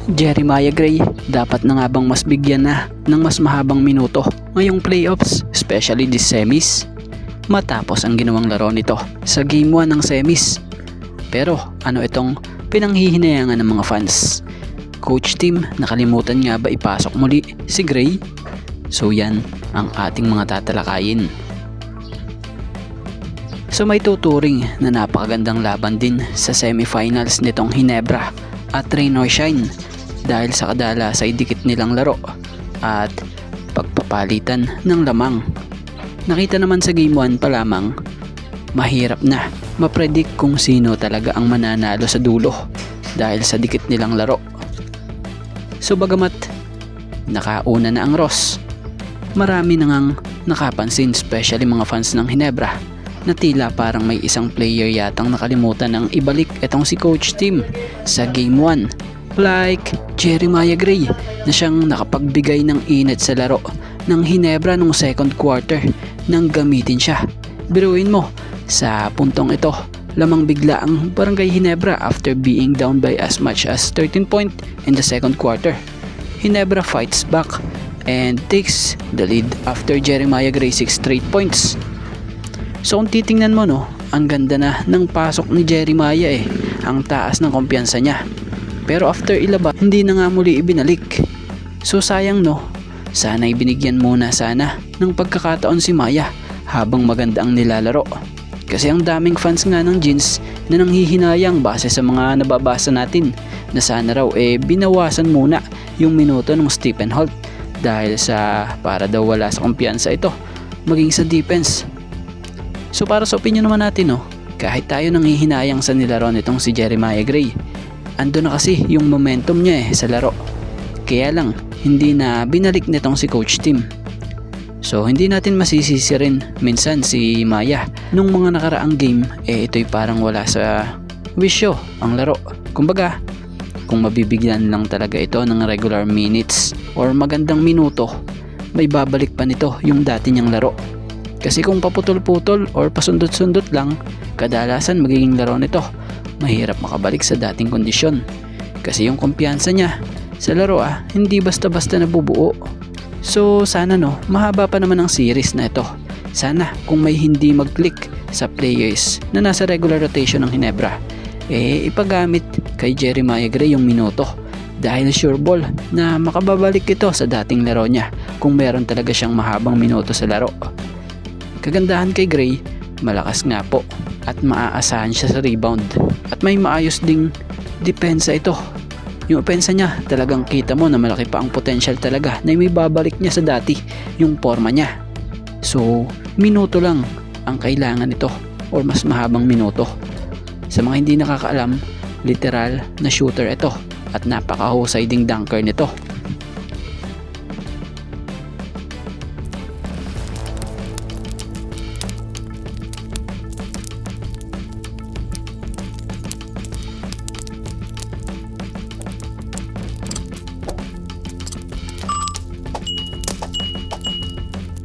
Jeremiah Gray, dapat na nga bang mas bigyan na ng mas mahabang minuto ngayong playoffs, especially this semis, matapos ang ginawang laro nito sa Game 1 ng semis? Pero ano itong pinanghihinayangan ng mga fans? Coach Tim, nakalimutan nga ba ipasok muli si Gray? So yan ang ating mga tatalakayin. So may tuturing na napakagandang laban din sa semifinals nitong Ginebra at Rain or Shine dahil sa kadalas ay dikit nilang laro at pagpapalitan ng lamang. Nakita naman sa Game 1 pa lamang, mahirap na mapredict kung sino talaga ang mananalo sa dulo dahil sa dikit nilang laro. So bagamat nakauna na ang Ross, marami na ngang nakapansin, especially mga fans ng Ginebra, na tila parang may isang player yatang nakalimutan ng ibalik itong si Coach Tim sa Game 1, like Jeremiah Gray na siyang nakapagbigay ng init sa laro ng Ginebra nung second quarter nang gamitin siya. Biruin mo, sa puntong ito lamang bigla ang Barangay Ginebra after being down by as much as 13 points in the second quarter. Ginebra fights back and takes the lead after Jeremiah Gray 6 straight points. So kung titingnan mo, no, ang ganda na ng pasok ni Jeremiah ang taas ng kumpiyansa niya. Pero after ilaba, hindi na nga muli ibinalik. So sayang, no, sana ibinigyan muna sana ng pagkakataon si Maya habang maganda ang nilalaro. Kasi ang daming fans nga ng Jeans na nanghihinayang base sa mga nababasa natin na sana raw binawasan muna yung minuto ng Stephen Holt dahil sa para daw wala sa kumpiyansa ito maging sa defense. So para sa opinion naman natin, no, kahit tayo nanghihinayang sa nilaro nitong si Jeremiah Gray, ando na kasi yung momentum niya sa laro. Kaya lang hindi na binalik nitong si Coach Tim. So hindi natin masisisi rin minsan si Maya nung mga nakaraang game, ito'y parang wala sa wisyo ang laro. Kumbaga, kung mabibigyan lang talaga ito ng regular minutes or magandang minuto, may babalik pa nito yung dati niyang laro. Kasi kung paputol-putol or pasundot-sundot lang, kadalasan magiging laro nito, mahirap makabalik sa dating kondisyon. Kasi yung kumpiyansa niya sa laro hindi basta-basta nabubuo. So sana, no, mahaba pa naman ang series na ito. Sana kung may hindi mag-click sa players na nasa regular rotation ng Ginebra, ipagamit kay Jeremiah Gray yung minuto. Dahil sure ball na makababalik ito sa dating laro niya kung meron talaga siyang mahabang minuto sa laro. Kagandahan kay Gray, malakas nga po at maaasahan siya sa rebound at may maayos ding depensa ito. Yung opensa niya, talagang kita mo na malaki pa ang potential talaga na may babalik niya sa dati yung forma niya. So minuto lang ang kailangan nito or mas mahabang minuto. Sa mga hindi nakakaalam, literal na shooter ito at napakahusay ding dunker nito.